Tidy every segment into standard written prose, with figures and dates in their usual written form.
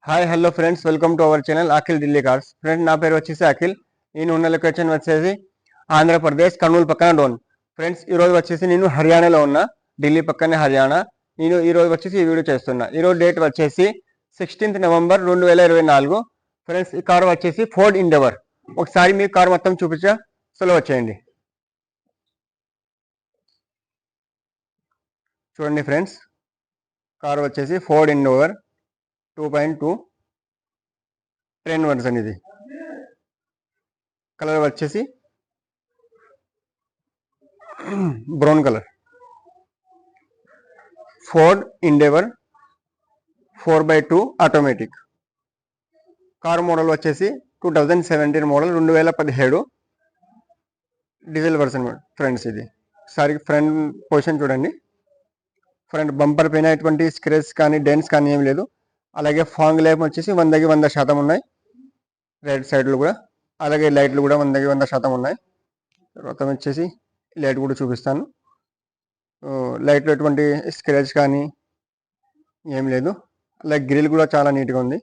Hi hello friends, welcome to our channel Akhil Delhi cars. Friends, నా పేరు వచ్చేసి అఖిల్. నేను ఉన్న లొకేషన్ వచ్చేసి ఆంధ్రప్రదేశ్ కర్నూలు పక్కన డోన్. ఫ్రెండ్స్, ఈరోజు వచ్చేసి నేను హర్యానాలో ఉన్నా, ఢిల్లీ పక్కనే హర్యానా. నేను ఈరోజు వచ్చేసి ఈ వీడియో చేస్తున్నా. ఈరోజు డేట్ వచ్చేసి 16th నవంబర్ 2024. ఫ్రెండ్స్, ఈ కార్ వచ్చేసి ఫోర్డ్ ఎండెవర్. ఒకసారి మీ కార్ మొత్తం చూపించా స్లో వచ్చేయండి. చూడండి ఫ్రెండ్స్, కార్ వచ్చేసి ఫోర్డ్ ఎండెవర్ 2.2 ట్రెండ్ వర్షన్. ఇది కలర్ వచ్చేసి brown colour. Ford endeavour 4x2 automatic. Car model వచ్చేసి 2017 మోడల్, 2017 డీజిల్ వర్షన్ ఫ్రెండ్స్. ఇది ఒకసారి ఫ్రంట్ పొజిషన్ చూడండి. ఫ్రంట్ బంపర్ పైన ఎటువంటి స్క్రేచ్ కానీ డెన్స్ కానీ ఏం లేదు. అలాగే ఫాంగ్ ల్యాంప్ వచ్చేసి 100కి 100% ఉన్నాయి. రైట్ సైడ్లు కూడా, అలాగే లైట్లు కూడా 100కి 100% ఉన్నాయి. తర్వాత వచ్చేసి లైట్ కూడా చూపిస్తాను. లైట్లో ఎటువంటి స్క్రాచ్ కానీ ఏం లేదు. అలాగే గ్రిల్ కూడా చాలా నీట్గా ఉంది.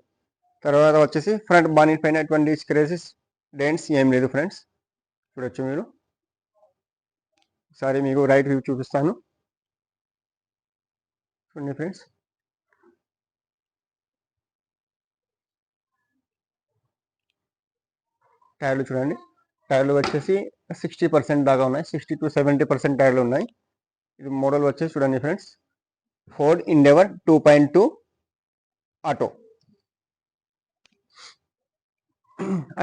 తర్వాత వచ్చేసి ఫ్రంట్ బానెట్ పైన ఎటువంటి స్క్రాచెస్ డెంట్స్ ఏం లేదు ఫ్రెండ్స్. చూడొచ్చు మీరు. ఒకసారి మీకు రైట్ వ్యూ చూపిస్తాను. చూడండి ఫ్రెండ్స్, టైర్లు చూడండి. టైర్లు వచ్చేసి 60% దాకా ఉన్నాయి. 60 to 70% టైర్లు ఉన్నాయి. ఇది మోడల్ వచ్చేసి చూడండి ఫ్రెండ్స్, ఫోర్డ్ ఎండెవర్ 2.2 ఆటో.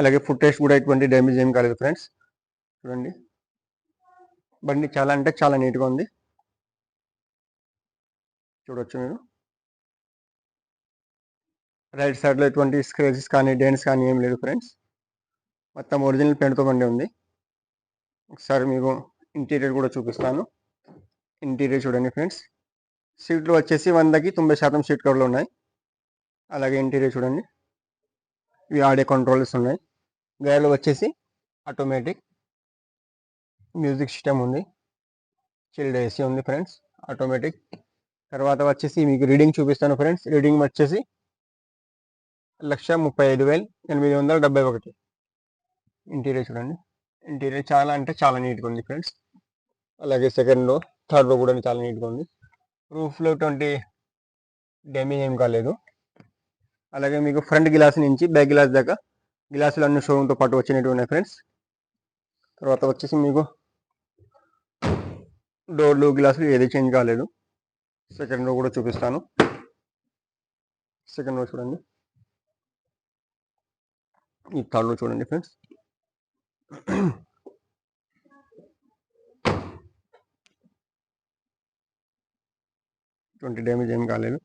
అలాగే ఫుట్ టెస్ట్ కూడా ఎటువంటి డ్యామేజ్ ఏం కాలేదు ఫ్రెండ్స్. చూడండి, బండి చాలా అంటే చాలా నీట్గా ఉంది. చూడొచ్చు మీరు. రైట్ సైడ్లో ఎటువంటి స్క్రాచెస్ కానీ డెంట్స్ కానీ ఏం లేదు ఫ్రెండ్స్. మొత్తం ఒరిజినల్ పెయింట్తో బండి ఉంది. ఒకసారి మీకు ఇంటీరియర్ కూడా చూపిస్తాను. ఇంటీరియర్ చూడండి ఫ్రెండ్స్. సీట్లు వచ్చేసి 100కి 90% సీట్ కవర్లు ఉన్నాయి. అలాగే ఇంటీరియర్ చూడండి, ఇవి ఆడియో కంట్రోల్స్ ఉన్నాయి. గేర్లు వచ్చేసి ఆటోమేటిక్. మ్యూజిక్ సిస్టమ్ ఉంది. చిల్డ్ ఏసీ ఉంది ఫ్రెండ్స్, ఆటోమేటిక్. తర్వాత వచ్చేసి మీకు రీడింగ్ చూపిస్తాను ఫ్రెండ్స్. రీడింగ్ వచ్చేసి 1,35,871. ఇంటీరియర్ చూడండి. ఇంటీరియర్ చాలా అంటే చాలా నీట్గా ఉంది ఫ్రెండ్స్. అలాగే సెకండ్ రో, థర్డ్ రో కూడా చాలా నీట్గా ఉంది. రూఫ్లో ఎటువంటి డ్యామేజ్ ఏం కాలేదు. అలాగే మీకు ఫ్రంట్ గ్లాస్ నుంచి బ్యాక్ గ్లాస్ దాకా గ్లాసులు అన్ని షోరూమ్తో పాటు వచ్చినట్టు ఉన్నాయి ఫ్రెండ్స్. తర్వాత వచ్చేసి మీకు డోర్లు గ్లాసులు ఏది చేంజ్ కాలేదు. సెకండ్ రో కూడా చూపిస్తాను. సెకండ్ రో చూడండి. ఈ థర్డ్ రో చూడండి ఫ్రెండ్స్. ఎటువంటి డ్యామేజ్ ఏం కాలేదు.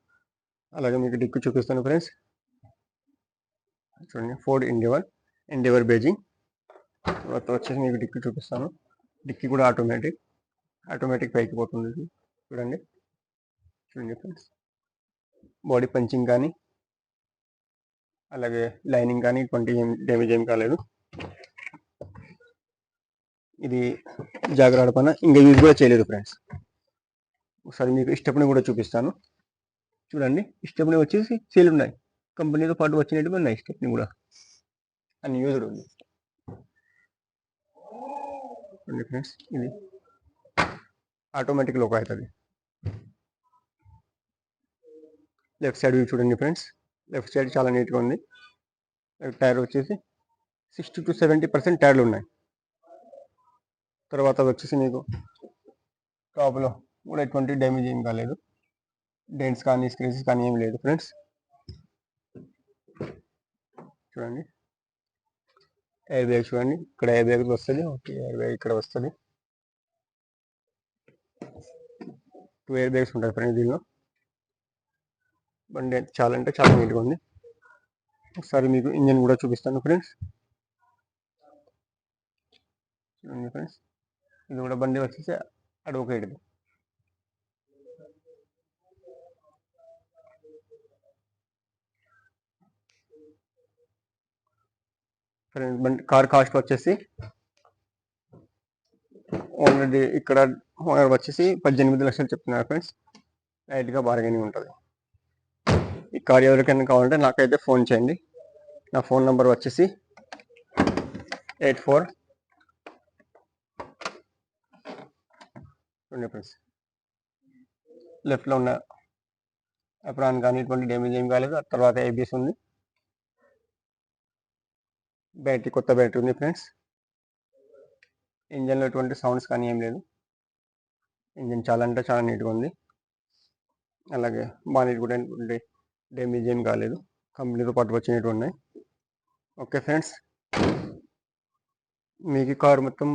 అలాగే మీకు డిక్కి చూపిస్తాను ఫ్రెండ్స్. చూడండి, ఫోర్డ్ ఎండెవర్ బేజింగ్. తర్వాత వచ్చేసి మీకు డిక్కి చూపిస్తాను. డిక్కి కూడా ఆటోమేటిక్ పైకి పోతుంది. చూడండి ఫ్రెండ్స్. బాడీ పంచింగ్ కానీ అలాగే లైనింగ్ కానీ ఎటువంటి డ్యామేజ్ ఏం కాలేదు. ఇది జాగ్రత్త పైన ఇంకా యూజ్ కూడా చేయలేదు ఫ్రెండ్స్. ఒకసారి మీకు స్టెప్ని కూడా చూపిస్తాను. చూడండి, స్టెప్ని వచ్చేసి సీల్ ఉన్నాయి, కంపెనీతో పాటు వచ్చినట్టు ఉన్నాయి. స్టెప్ని కూడా అన్ని యూజ్డ్ ఉంది. చూడండి ఫ్రెండ్స్, ఇది ఆటోమేటిక్ లోక్ అవుతుంది. లెఫ్ట్ సైడ్ వ్యూ చూడండి ఫ్రెండ్స్. లెఫ్ట్ సైడ్ చాలా నీట్గా ఉంది. టైర్ వచ్చేసి 60 to 70% టైర్లు ఉన్నాయి. తర్వాత వచ్చేసి మీకు టాప్లో కూడా ఎటువంటి డ్యామేజ్ ఏం కాలేదు. డెంట్స్ కానీ స్క్రేచెస్ కానీ ఏం లేదు ఫ్రెండ్స్. చూడండి, ఎయిర్ బ్యాగ్ చూడండి. ఇక్కడ ఎయిర్ బ్యాగ్ వస్తుంది, ఓకే. ఎయిర్ బ్యాగ్ ఇక్కడ వస్తుంది. 2 ఎయిర్ బ్యాగ్స్ ఉంటాయి ఫ్రెండ్స్ దీనిలో. బండి చాలా అంటే చాలా నీట్గా ఉంది. ఒకసారి మీకు ఇంజన్ కూడా చూపిస్తాను ఫ్రెండ్స్. చూడండి ఫ్రెండ్స్, ఇది కూడా బండి వచ్చేసి అడ్వకేట్ది. ఫ్రెండ్స్, బండి కార్ కాస్ట్ వచ్చేసి ఆల్రెడీ ఇక్కడ ఓనర్ వచ్చేసి 18 లక్షలు చెప్తున్నారు ఫ్రెండ్స్. లైట్గా బార్గెనింగ్ ఉంటుంది. ఈ కార్ ఎవరికైనా కావాలంటే నాకైతే ఫోన్ చేయండి. నా ఫోన్ నెంబర్ వచ్చేసి 84 ఫ్రెండ్స్ లెఫ్ట్లో ఉన్న ఎప్రాన్ కానీ ఇటువంటి డ్యామేజ్ ఏం కాలేదు. తర్వాత ఏబిఎస్ ఉంది, బ్యాటరీ కొత్త బ్యాటరీ ఉంది ఫ్రెండ్స్. ఇంజన్లో ఎటువంటి సౌండ్స్ కానీ ఏం లేదు. ఇంజన్ చాలా అంటే చాలా నీట్గా ఉంది. అలాగే బానెట్ కూడా డ్యామేజ్ ఏం కాలేదు. కంపెనీతో పాటు వచ్చినట్టు ఉన్నాయి. ఓకే ఫ్రెండ్స్, మీకు కార్ మొత్తం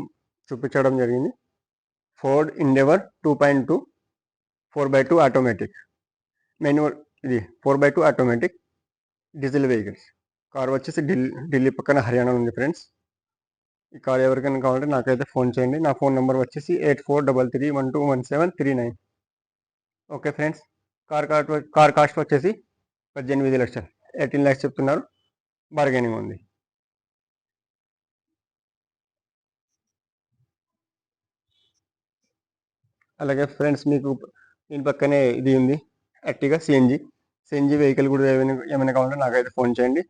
చూపించడం జరిగింది. Ford endeavour 2.2 4x2 automatic manual. ఇది 4x2 automatic diesel vehicles. Car వచ్చేసి ఢిల్లీ పక్కన హర్యానా ఉంది ఫ్రెండ్స్. ఈ కార్ ఎవరికైనా కావాలంటే నాకైతే ఫోన్ చేయండి. నా ఫోన్ నెంబర్ వచ్చేసి 8433121739. ఓకే ఫ్రెండ్స్, కార్ కాస్ట్ వచ్చేసి 18 లక్షలు, 18 lakhs చెప్తున్నారు. బార్గెనింగ్ ఉంది. అలాగే ఫ్రెండ్స్, మీకు దీని పక్కనే ఇది ఉంది, యాక్టిగా సిఎన్జి వెహికల్ కూడా ఏమైనా కావాలంటే నాకైతే ఫోన్ చేయండి.